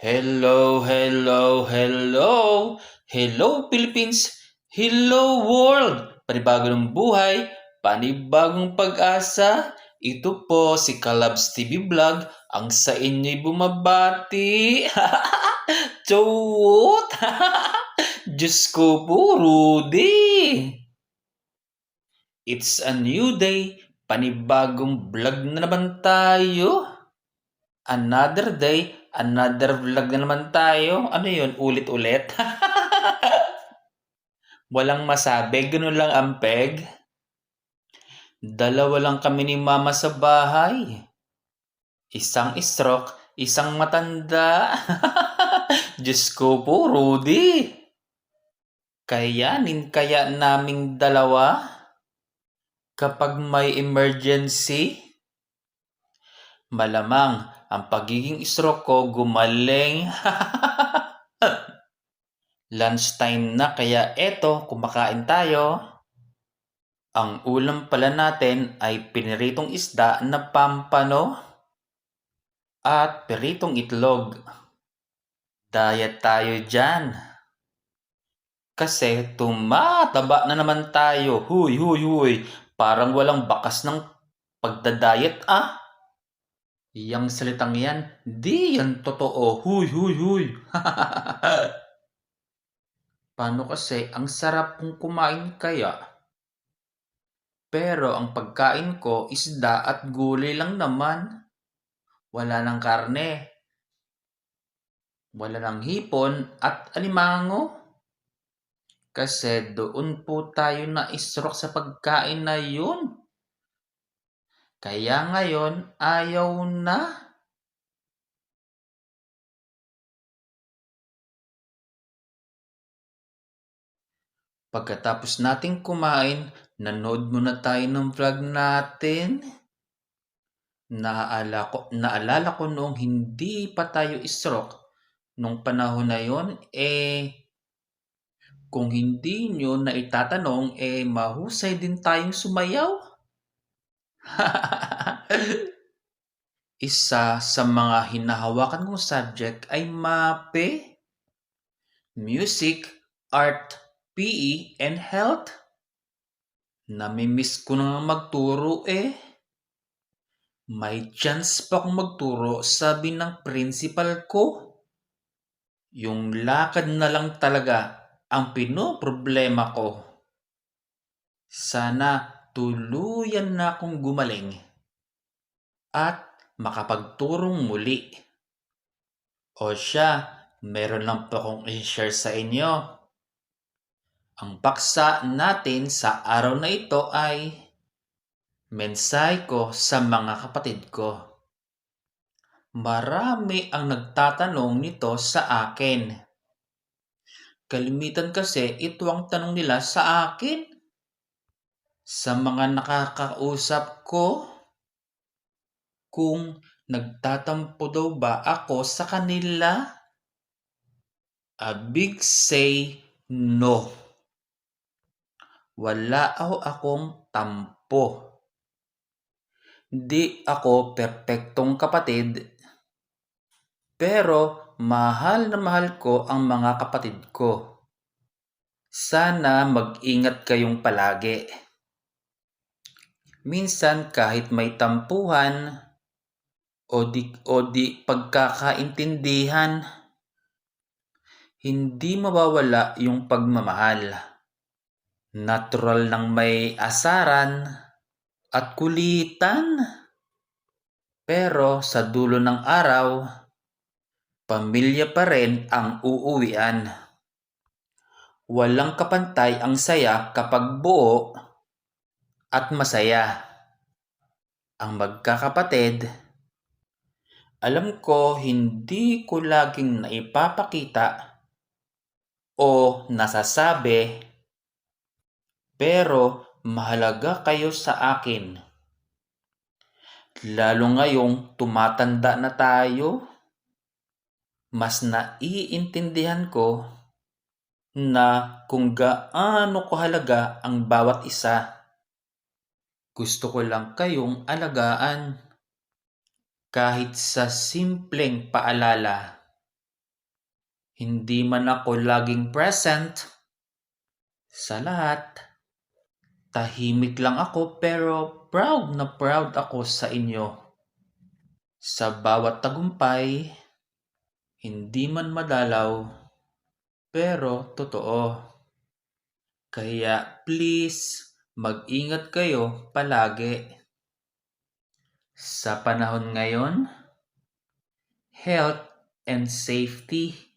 Hello, hello, hello! Hello Philippines! Hello world! Panibagong buhay, panibagong pag-asa. Ito po si Kalabs TV Vlog, ang sa inyo'y bumabati. Chowot! Diyos ko po, Rudy! It's a new day, panibagong vlog na naman tayo. Another day, another vlog na naman tayo. Ano yun? Ulit-ulit? Walang masabi, ganun lang ang peg. Dalawa lang kami ni mama sa bahay. Isang stroke, isang matanda. Diyos ko po, Rudy. Kayanin kaya naming dalawa kapag may emergency? Malamang ang pagiging stroke ko gumaling. Lunchtime na kaya eto, kumakain tayo. Ang ulam pala natin ay piniritong isda na pampano at piritong itlog. Diet tayo dyan. Kasi tumataba na naman tayo. Huy, huy, huy. Parang walang bakas ng pagdadayet ah. Yang salitang yan, di yan totoo. Huy, huy, huy. Paano kasi ang sarap kung kumain kaya? Pero ang pagkain ko isda at gulay lang naman. Wala ng karne. Wala ng hipon at alimango. Kasi doon po tayo na-stroke sa pagkain na yun. Kaya ngayon ayaw na. Pagkatapos nating kumain, nanood muna tayo ng vlog natin. Naalala ko noong hindi pa tayo stroke, nung panahon na yon, kung hindi nyo na itatanong, mahusay din tayong sumayaw. Isa sa mga hinahawakan kong subject ay MAPE, Music, Art, PE, and Health. Namimiss ko na magturo May chance pa akong magturo, sabi ng principal ko. Yung lakad na lang talaga ang pinoproblema ko. Sana tuluyan na akong gumaling at makapagturong muli. O siya, meron lang po akong i-share sa inyo. Ang paksa natin sa araw na ito ay mensahe ko sa mga kapatid ko. Marami ang nagtatanong nito sa akin. Kalimitan kasi ito ang tanong nila sa akin. Sa mga nakakausap ko, kung nagtatampo daw ba ako sa kanila? A big say no. Wala akong tampo. Di ako perpektong kapatid, pero mahal na mahal ko ang mga kapatid ko. Sana mag-ingat kayong palagi. Minsan kahit may tampuhan o di pagkakaintindihan, hindi mawawala yung pagmamahal. Natural nang may asaran at kulitan. Pero sa dulo ng araw, pamilya pa rin ang uuwian. Walang kapantay ang saya kapag buo at masaya. Ang magkakapatid, alam ko hindi ko laging naipapakita o nasasabi, pero mahalaga kayo sa akin. Lalo ngayong tumatanda na tayo, mas naiintindihan ko na kung gaano kahalaga ang bawat isa. Gusto ko lang kayong alagaan kahit sa simpleng paalala. Hindi man ako laging present sa lahat. Tahimik lang ako pero proud na proud ako sa inyo. Sa bawat tagumpay, hindi man madalaw, pero totoo. Kaya please, mag-ingat kayo palagi. Sa panahon ngayon, health and safety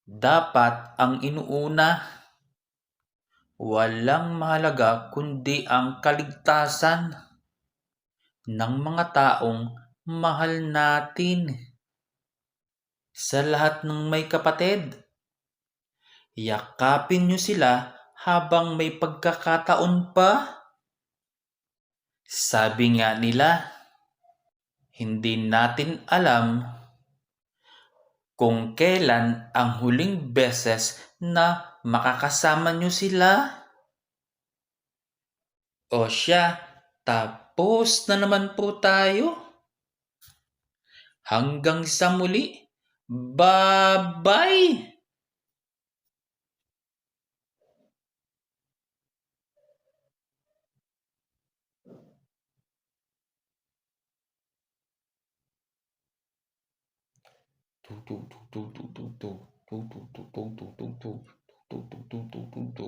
dapat ang inuuna. Walang mahalaga kundi ang kaligtasan ng mga taong mahal natin. Sa lahat ng may kapatid, yakapin niyo sila habang may pagkakataon pa. Sabi nga nila, hindi natin alam kung kailan ang huling beses na makakasama niyo sila. O siya, tapos na naman po tayo. Hanggang sa muli. Bye-bye! Tu tu tu tu tu tu tu tu tu tu tu tu tu tu tu tu tu tu tu